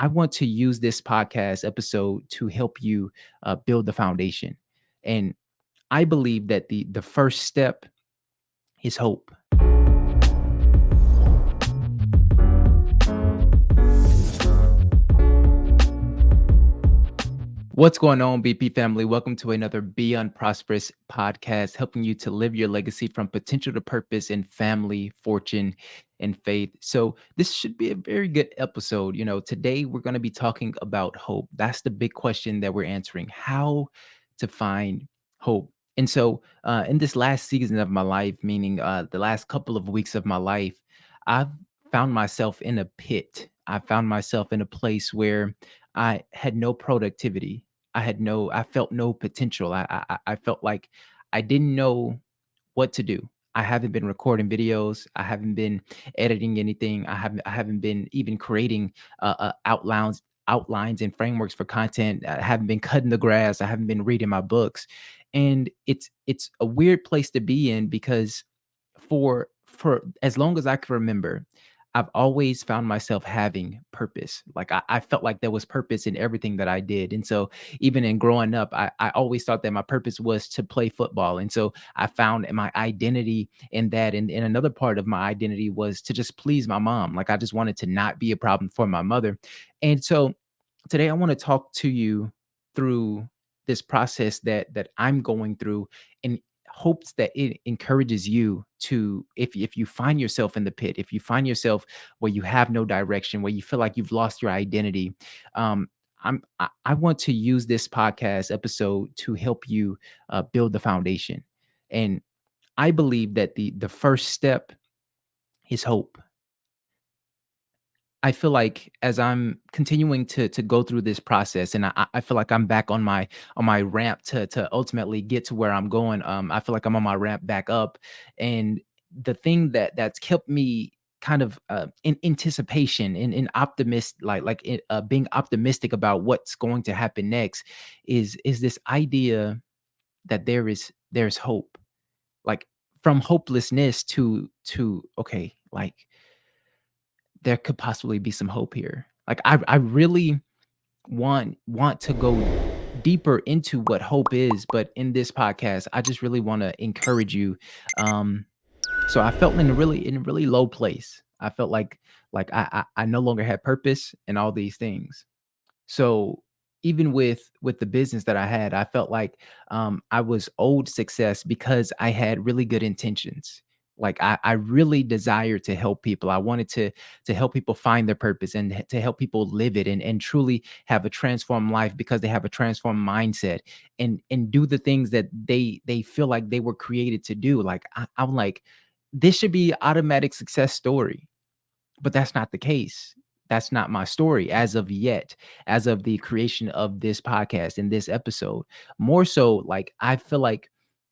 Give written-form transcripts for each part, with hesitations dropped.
I want to use this podcast episode to help you build the foundation. And I believe that the first step is hope. What's going on, BP family? Welcome to another Beyond Prosperous podcast, helping you to live your legacy from potential to purpose in family, fortune, and faith. So, this should be a very good episode. Today we're going to be talking about hope. That's the big question that we're answering: how to find hope. And so, in this last season of my life, meaning the last couple of weeks of my life, I've found myself in a pit. I found myself in a place where I had no productivity. I felt no potential. I felt like I didn't know what to do. I haven't been recording videos. I haven't been editing anything. I haven't been even creating outlines and frameworks for content. I haven't been cutting the grass. I haven't been reading my books. And it's a weird place to be in because for as long as I can remember, I've always found myself having purpose. Like I felt like there was purpose in everything that I did. And so even in growing up, I always thought that my purpose was to play football. And so I found my identity in that. And another part of my identity was to just please my mom. Like I just wanted to not be a problem for my mother. And so today I want to talk to you through this process that I'm going through in hopes that it encourages you to, if you find yourself in the pit, if you find yourself where you have no direction, where you feel like you've lost your identity. I want to use this podcast episode to help you build the foundation. And I believe that the first step is hope. I feel like as I'm continuing to go through this process, and I feel like I'm back on my ramp to ultimately get to where I'm going. I feel like I'm on my ramp back up, and the thing that's kept me kind of in anticipation and in being optimistic about what's going to happen next is this idea that there's hope, like from hopelessness to okay, like there could possibly be some hope here. Like I really want to go deeper into what hope is, but in this podcast, I just really want to encourage you. Um, so I felt in a really low place. I felt like I no longer had purpose and all these things. So even with the business that I had, I felt like I was owed success because I had really good intentions. Like I really desired to help people. I wanted to help people find their purpose and to help people live it and truly have a transformed life because they have a transformed mindset and do the things that they feel like they were created to do. Like I'm like, this should be automatic success story, but that's not the case. That's not my story as of yet, as of the creation of this podcast in this episode. More so, like I feel like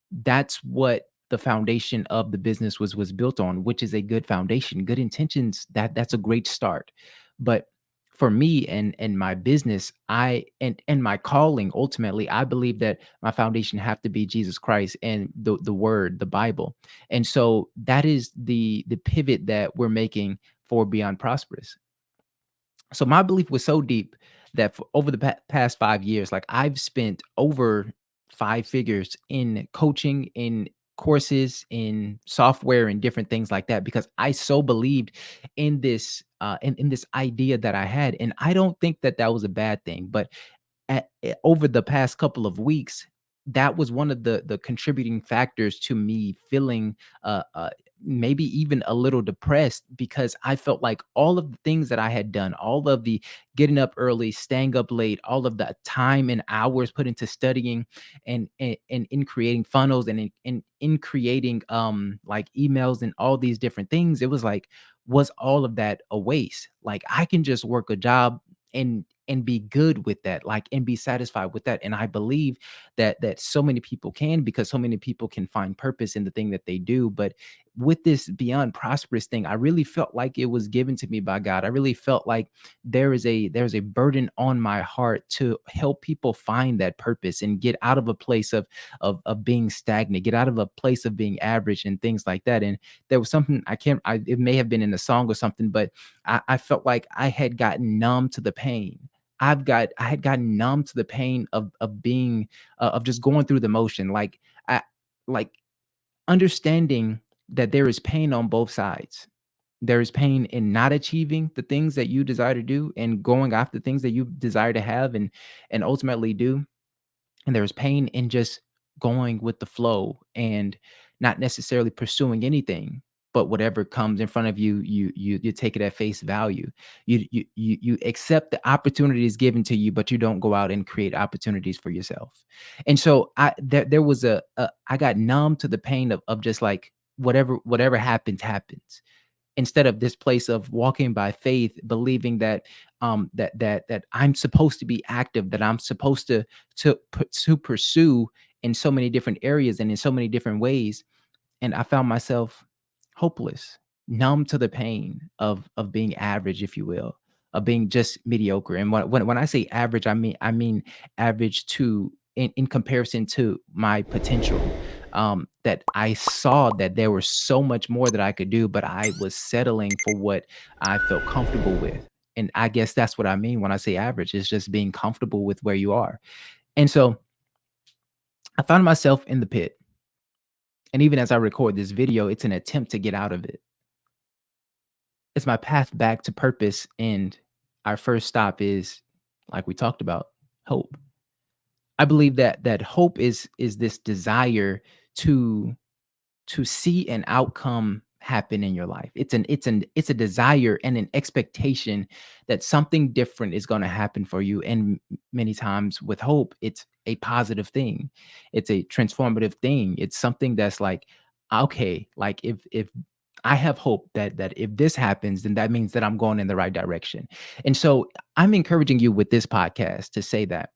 that's what the foundation of the business was built on, which is a good foundation. Good intentions, that's a great start. But for me and my business, and my calling, ultimately, I believe that my foundation have to be Jesus Christ and the word, the Bible. And so that is the pivot that we're making for Beyond Prosperous. So my belief was so deep that for over the past 5 years, like I've spent over 5 figures in coaching, in courses, in software, and different things like that, because I so believed in this in this idea that I had, and I don't think that that was a bad thing. But over the past couple of weeks, that was one of the contributing factors to me feeling maybe even a little depressed, because I felt like all of the things that I had done, all of the getting up early, staying up late, all of the time and hours put into studying and in creating funnels and in creating like emails and all these different things, it was like, was all of that a waste? Like I can just work a job and be good with that, like, and be satisfied with that. And I believe that so many people can, because so many people can find purpose in the thing that they do. But with this Beyond Prosperous thing, I really felt like it was given to me by God. I really felt like there's a burden on my heart to help people find that purpose and get out of a place of being stagnant, get out of a place of being average and things like that. And there was something it may have been in a song or something, but I felt like I had gotten numb to the pain. I had gotten numb to the pain of being of just going through the motion. I like understanding that there is pain on both sides. There is pain in not achieving the things that you desire to do and going after things that you desire to have and ultimately do. And there's pain in just going with the flow and not necessarily pursuing anything, but whatever comes in front of you, you take it at face value. You accept the opportunities given to you, but you don't go out and create opportunities for yourself. And so there was I got numb to the pain of just like whatever happens happens, instead of this place of walking by faith, believing that I'm supposed to be active, that I'm supposed to pursue in so many different areas and in so many different ways. And I found myself hopeless, numb to the pain of being average, if you will, of being just mediocre. And when I say average, I mean average to in comparison to my potential. That I saw that there was so much more that I could do, but I was settling for what I felt comfortable with. And I guess that's what I mean when I say average, is just being comfortable with where you are. And so I found myself in the pit. And even as I record this video, it's an attempt to get out of it. It's my path back to purpose. And our first stop is, like we talked about, hope. I believe that hope is this desire to see an outcome happen in your life. It's a desire and an expectation that something different is going to happen for you. And many times with hope, it's a positive thing. It's a transformative thing. It's something that's like, okay, like if I have hope that if this happens, then that means that I'm going in the right direction. And so I'm encouraging you with this podcast to say that.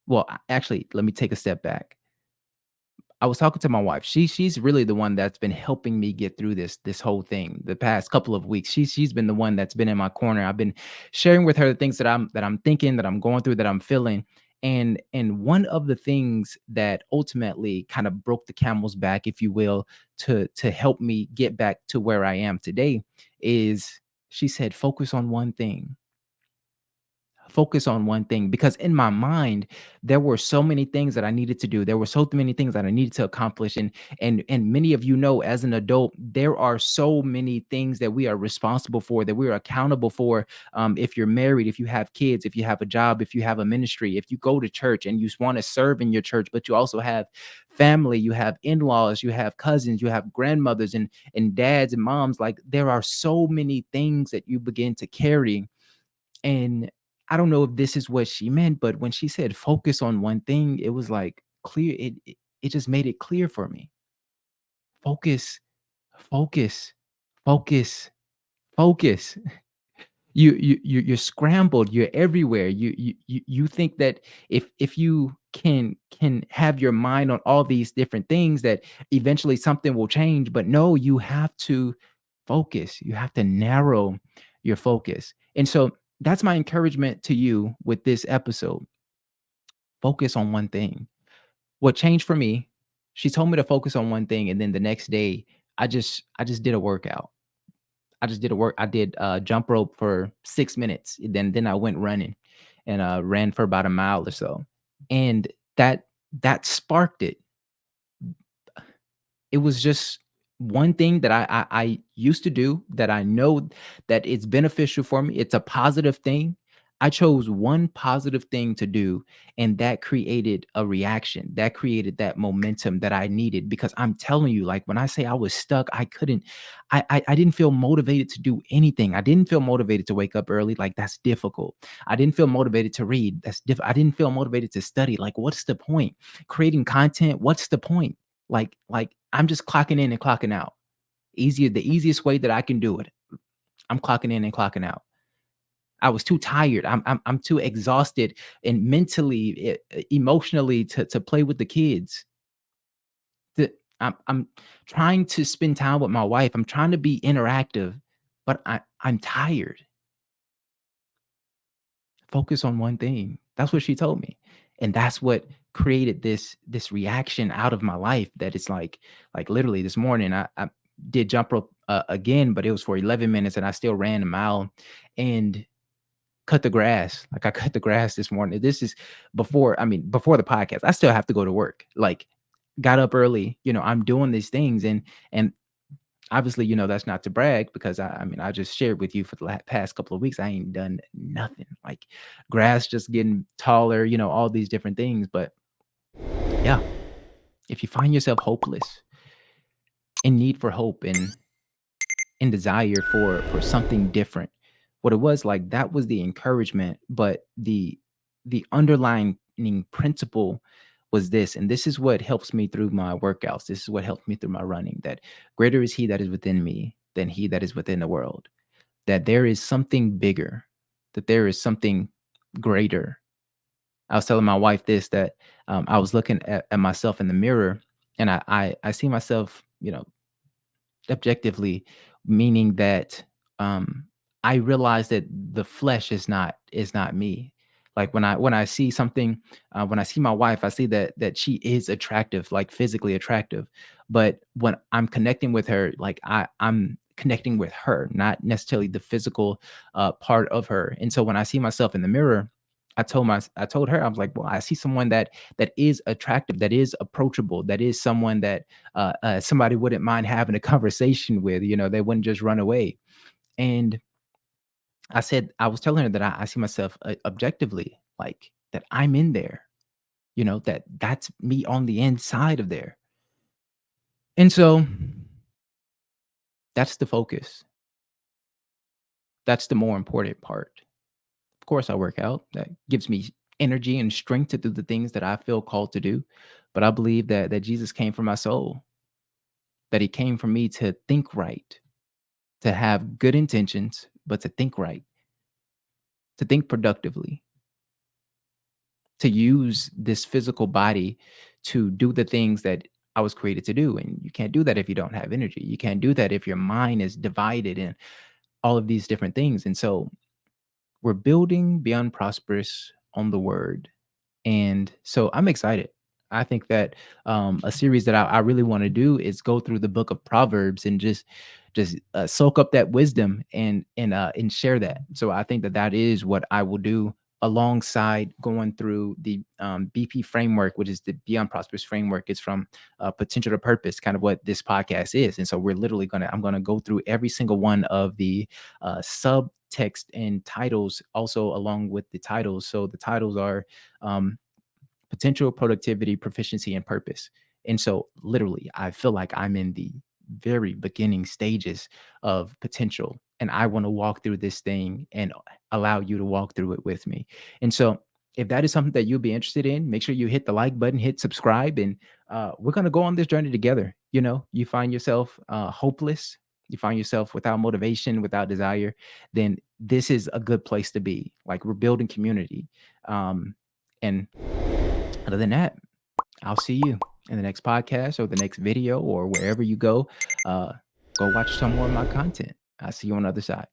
Well, actually, let me take a step back. I was talking to my wife. She's really the one that's been helping me get through this whole thing the past couple of weeks. She's been the one that's been in my corner. I've been sharing with her the things that I'm thinking, that I'm going through, that I'm feeling. And one of the things that ultimately kind of broke the camel's back, if you will, to help me get back to where I am today is she said, focus on one thing. Focus on one thing, because in my mind there were so many things that I needed to do. There were so many things that I needed to accomplish. And many of you know, as an adult, there are so many things that we are responsible for, that we are accountable for. If you're married, if you have kids, if you have a job, if you have a ministry, if you go to church and you want to serve in your church, but you also have family, you have in-laws, you have cousins, you have grandmothers and dads and moms. Like, there are so many things that you begin to carry. And I don't know if this is what she meant, but when she said focus on one thing, it was like clear. It just made it clear for me. Focus, focus, focus, focus. You're scrambled. You're everywhere. You think that if you can have your mind on all these different things, that eventually something will change. But no, you have to focus. You have to narrow your focus. And so that's my encouragement to you with this episode. Focus on one thing. What changed for me, she told me to focus on one thing, and then the next day I just did a workout. I did jump rope for 6 minutes. Then I went running and ran for about a mile or so. And that that sparked it. It was just one thing that I used to do, that I know that it's beneficial for me. It's a positive thing. I chose one positive thing to do, and that created a reaction. That created that momentum that I needed, because I'm telling you, like, when I say I was stuck, I couldn't I didn't feel motivated to do anything. I didn't feel motivated to wake up early, like, that's difficult. I didn't feel motivated to read. I didn't feel motivated to study. Like, what's the point? Creating content, what's the point? Like I'm just clocking in and clocking out. The easiest way that I can do it. I'm clocking in and clocking out. I was too tired. I'm too exhausted and mentally, emotionally to play with the kids. I'm trying to spend time with my wife. I'm trying to be interactive, but I'm tired. Focus on one thing. That's what she told me. And that's what created this reaction out of my life that it's like literally this morning I did jump rope again, but it was for 11 minutes and I still ran a mile and cut the grass. Like I cut the grass this morning. This is before, I mean, before the podcast. I still have to go to work. Like got up early, I'm doing these things and obviously, that's not to brag because I mean, I just shared with you for the past couple of weeks, I ain't done nothing. Like grass just getting taller, all these different things. But yeah, if you find yourself hopeless, in need for hope and desire for something different, what it was like, that was the encouragement, but the underlying principle was this, and this is what helps me through my workouts. This is what helps me through my running. That greater is he that is within me than he that is within the world. That there is something bigger, that there is something greater. I was telling my wife this that I was looking at myself in the mirror, and I see myself, objectively, meaning that, I realize that the flesh is not me. Like, when I see something, when I see my wife, I see that she is attractive, like, physically attractive, but when I'm connecting with her, like, I'm connecting with her, not necessarily the physical, part of her, and so when I see myself in the mirror, I told her, I was like, "Well, I see someone that is attractive, that is approachable, that is someone that somebody wouldn't mind having a conversation with, they wouldn't just run away." And I was telling her that I see myself objectively, like that I'm in there, that's me on the inside of there. And so that's the focus. That's the more important part. Of course, I work out. That gives me energy and strength to do the things that I feel called to do. But I believe that Jesus came for my soul, that he came for me to think right, to have good intentions, but to think right, to think productively, to use this physical body to do the things that I was created to do. And you can't do that if you don't have energy. You can't do that if your mind is divided and all of these different things. And so we're building Beyond Prosperous on the word. And so I'm excited. I think that a series that I really want to do is go through the book of Proverbs and just soak up that wisdom and share that. So I think that that is what I will do alongside going through the BP framework, which is the Beyond Prosperous framework. It's from potential to purpose, kind of what this podcast is. And so we're literally I'm gonna go through every single one of the subtext and titles, also along with the titles. So the titles are um, potential, productivity, proficiency, and purpose. And so, literally, I feel like I'm in the very beginning stages of potential, and I want to walk through this thing and allow you to walk through it with me. And so, if that is something that you'll be interested in, make sure you hit the like button, hit subscribe, and we're going to go on this journey together. You find yourself hopeless, you find yourself without motivation, without desire, then this is a good place to be. Like, we're building community. And other than that, I'll see you in the next podcast or the next video or wherever you go. Uh, go watch some more of my content. I'll see you on the other side.